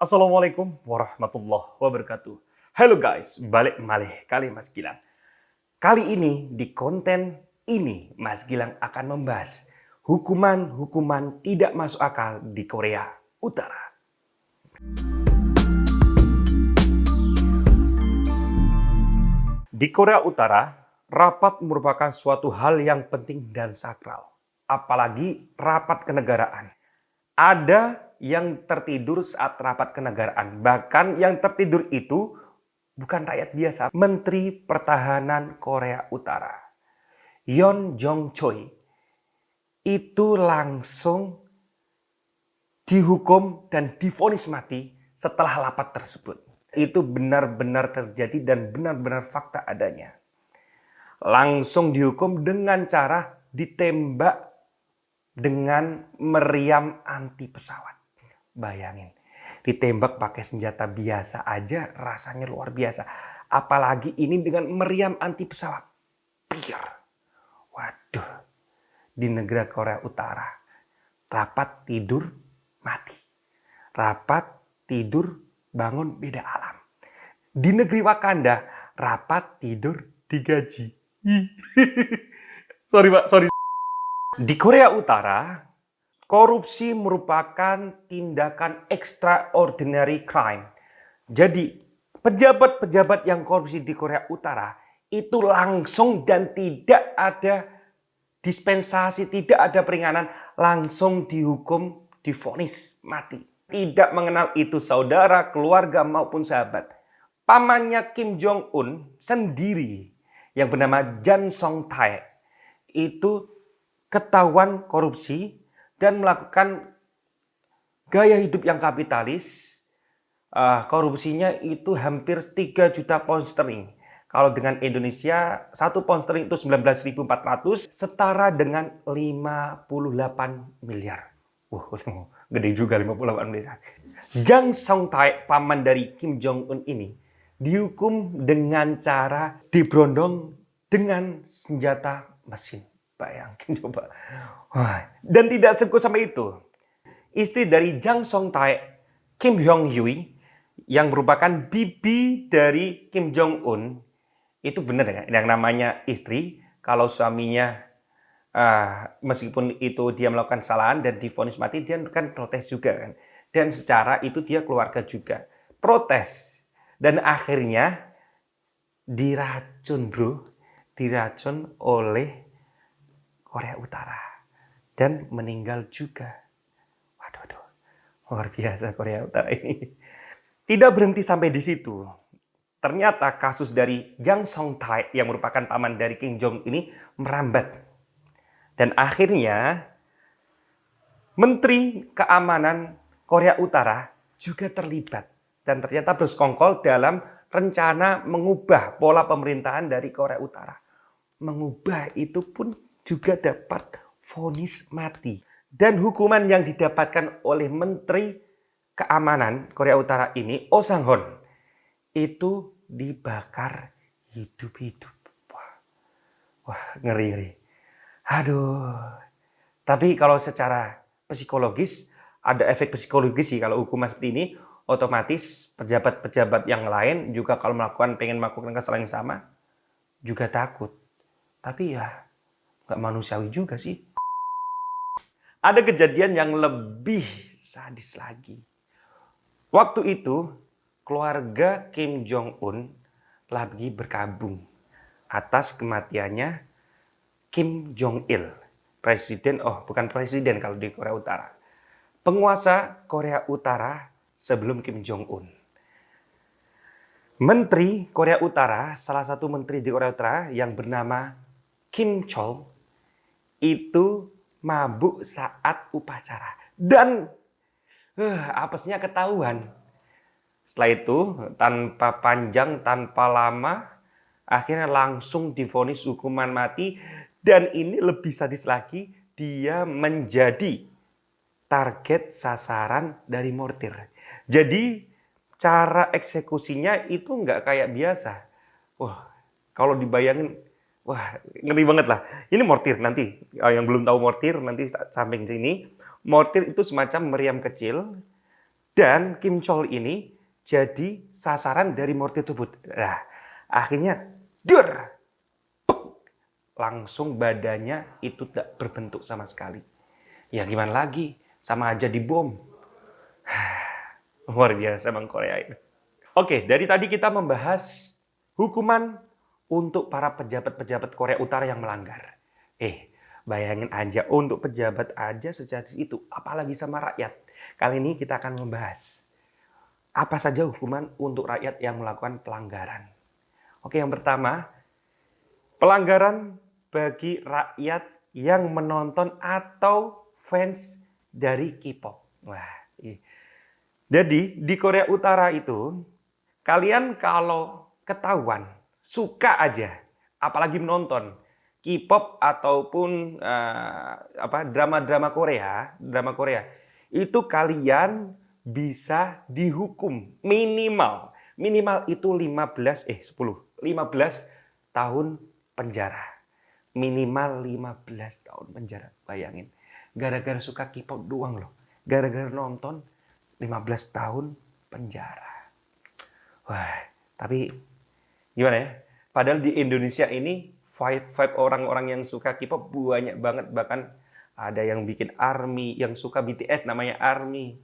Assalamualaikum warahmatullahi wabarakatuh. Halo guys, balik malih kali Mas Gilang. Kali ini di konten ini Mas Gilang akan membahas hukuman-hukuman tidak masuk akal di Korea Utara. Di Korea Utara, rapat merupakan suatu hal yang penting dan sakral. Apalagi rapat kenegaraan. Ada yang tertidur saat rapat kenegaraan. Bahkan yang tertidur itu bukan rakyat biasa. Menteri Pertahanan Korea Utara, Yoon Jong Choi, itu langsung dihukum dan divonis mati setelah rapat tersebut. Itu benar-benar terjadi dan benar-benar fakta adanya. Langsung dihukum dengan cara ditembak dengan meriam anti pesawat. Bayangin, ditembak pakai senjata biasa aja rasanya luar biasa. Apalagi ini dengan meriam anti pesawat. Pier. Waduh, di negara Korea Utara, rapat tidur mati. Rapat tidur bangun beda alam. Di negeri Wakanda, rapat tidur digaji. Sorry Pak, sorry. Di Korea Utara, korupsi merupakan tindakan extraordinary crime. Jadi, pejabat-pejabat yang korupsi di Korea Utara itu langsung dan tidak ada dispensasi, tidak ada peringanan, langsung dihukum, divonis mati. Tidak mengenal itu saudara, keluarga maupun sahabat. Pamannya Kim Jong Un sendiri yang bernama Jang Song Tae itu ketahuan korupsi dan melakukan gaya hidup yang kapitalis. Korupsinya itu hampir 3 juta pound sterling. Kalau dengan Indonesia, 1 pound sterling itu 19.400, setara dengan 58 miliar. Gede juga 58 miliar. Jang Song Tae, paman dari Kim Jong Un ini, dihukum dengan cara diberondong dengan senjata mesin. Bayangin coba. Dan tidak cukup sampai itu. Istri dari Jang Song Tae, Kim Hyong Hui, yang merupakan bibi dari Kim Jong Un, itu benar ya, yang namanya istri, kalau suaminya meskipun itu dia melakukan kesalahan dan divonis mati, dia kan protes juga kan. Dan secara itu dia keluarga juga. Protes. Dan akhirnya diracun bro. Diracun oleh Korea Utara dan meninggal juga. Waduh, luar biasa Korea Utara ini. Tidak berhenti sampai di situ. Ternyata kasus dari Jang Song Tae yang merupakan paman dari Kim Jong ini merambat. Dan akhirnya Menteri Keamanan Korea Utara juga terlibat. Dan ternyata bersekongkol dalam rencana mengubah pola pemerintahan dari Korea Utara. Mengubah itu pun juga dapat vonis mati. Dan hukuman yang didapatkan oleh Menteri Keamanan Korea Utara ini, Oh Sang-hun, itu dibakar hidup-hidup. Wah, ngeri-ngeri. Aduh. Tapi kalau secara psikologis, ada efek psikologis sih kalau hukuman seperti ini. Otomatis pejabat-pejabat yang lain juga kalau pengen melakukan kesalahan yang sama, juga takut. Tapi ya, nggak manusiawi juga sih. Ada kejadian yang lebih sadis lagi. Waktu itu, keluarga Kim Jong Un lagi berkabung atas kematiannya Kim Jong Il. Bukan presiden kalau di Korea Utara. Penguasa Korea Utara sebelum Kim Jong Un. Menteri Korea Utara, salah satu menteri di Korea Utara yang bernama Kim Chol, itu mabuk saat upacara. Dan apesnya ketahuan. Setelah itu, tanpa panjang, tanpa lama, akhirnya langsung divonis hukuman mati. Dan ini lebih sadis lagi, dia menjadi target sasaran dari mortir. Jadi, cara eksekusinya itu nggak kayak biasa. Wah, kalau dibayangin, wah ngeri banget lah. Ini mortir nanti, yang belum tahu mortir nanti samping sini. Mortir itu semacam meriam kecil Dan Kim Chol ini jadi sasaran dari mortir tersebut. Nah, akhirnya langsung badannya itu tidak berbentuk sama sekali. Ya gimana lagi, sama aja dibom. Luar biasa Bang Korea itu. Oke, dari tadi kita membahas hukuman untuk para pejabat-pejabat Korea Utara yang melanggar. Bayangin aja, untuk pejabat aja sejadis itu, apalagi sama rakyat. Kali ini kita akan membahas apa saja hukuman untuk rakyat yang melakukan pelanggaran. Oke, yang pertama, pelanggaran bagi rakyat yang menonton atau fans dari K-pop. Jadi di Korea Utara itu, kalian kalau ketahuan suka aja, apalagi menonton K-pop ataupun drama Korea, itu kalian bisa dihukum minimal itu 15 tahun penjara. Minimal 15 tahun penjara. Bayangin. Gara-gara suka K-pop doang loh. Gara-gara nonton 15 tahun penjara. Wah, tapi gimana ya? Padahal di Indonesia ini vibe orang-orang yang suka K-pop banyak banget. Bahkan ada yang bikin ARMY, yang suka BTS namanya ARMY.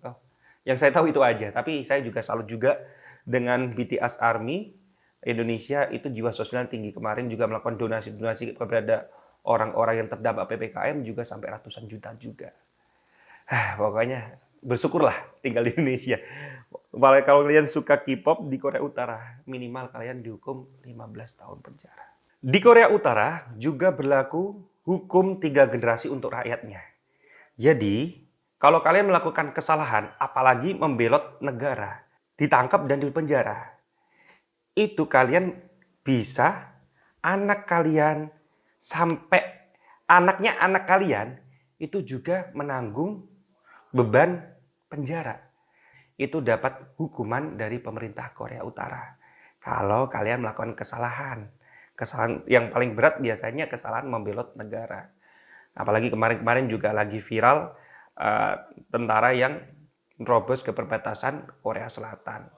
Yang saya tahu itu aja. Tapi saya juga salut juga dengan BTS ARMY. Indonesia itu jiwa sosial tinggi. Kemarin juga melakukan donasi-donasi kepada orang-orang yang terdampak PPKM juga sampai ratusan juta juga. Pokoknya bersyukurlah tinggal di Indonesia. Kalau kalian suka K-pop di Korea Utara, minimal kalian dihukum 15 tahun penjara. Di Korea Utara juga berlaku hukum 3 generasi untuk rakyatnya. Jadi, kalau kalian melakukan kesalahan, apalagi membelot negara, ditangkap dan dipenjara, itu kalian bisa anak kalian sampai anaknya anak kalian itu juga menanggung beban penjara. Itu dapat hukuman dari pemerintah Korea Utara. Kalau kalian melakukan kesalahan. Kesalahan yang paling berat biasanya kesalahan membelot negara. Apalagi kemarin-kemarin juga lagi viral tentara yang nerobos ke perbatasan Korea Selatan.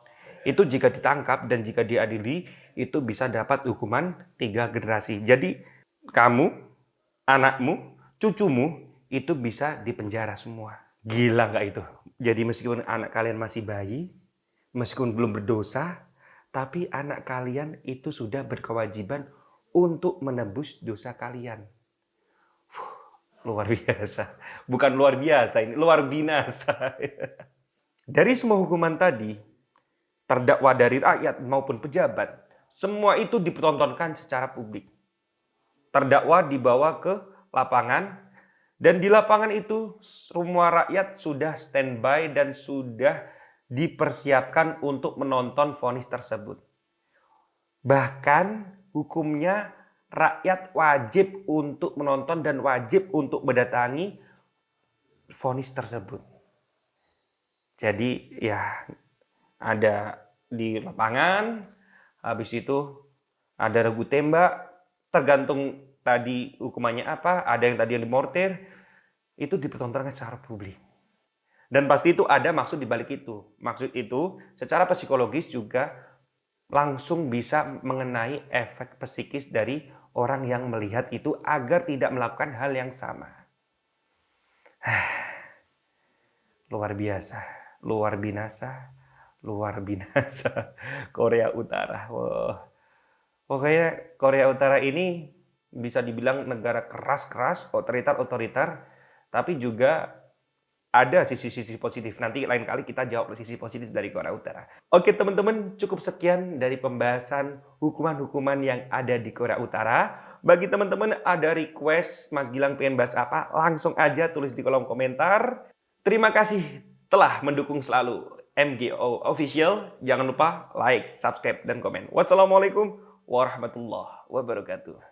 Itu jika ditangkap dan jika diadili, itu bisa dapat hukuman 3 generasi. Jadi kamu, anakmu, cucumu itu bisa dipenjara semua. Gila nggak itu? Jadi meskipun anak kalian masih bayi, meskipun belum berdosa, tapi anak kalian itu sudah berkewajiban untuk menebus dosa kalian. Luar biasa. Bukan luar biasa, ini luar binasa. Dari semua hukuman tadi, terdakwa dari rakyat maupun pejabat, semua itu dipertontonkan secara publik. Terdakwa dibawa ke lapangan, dan di lapangan itu semua rakyat sudah standby dan sudah dipersiapkan untuk menonton vonis tersebut. Bahkan hukumnya rakyat wajib untuk menonton dan wajib untuk mendatangi vonis tersebut. Jadi ya ada di lapangan, habis itu ada regu tembak, tergantung tadi hukumannya apa, ada yang tadi yang dimortir, itu dipertontonkan secara publik. Dan pasti itu ada maksud di balik itu. Maksud itu secara psikologis juga langsung bisa mengenai efek psikis dari orang yang melihat itu agar tidak melakukan hal yang sama. Luar biasa, luar binasa. Luar binasa Korea Utara. Wow. Pokoknya Korea Utara ini bisa dibilang negara keras-keras, otoriter, tapi juga ada sisi-sisi positif. Nanti lain kali kita jawab sisi positif dari Korea Utara. Oke teman-teman, cukup sekian dari pembahasan hukuman-hukuman yang ada di Korea Utara. Bagi teman-teman ada request Mas Gilang pengen bahas apa, langsung aja tulis di kolom komentar. Terima kasih telah mendukung selalu MGO Official. Jangan lupa like, subscribe, dan komen. Wassalamualaikum warahmatullahi wabarakatuh.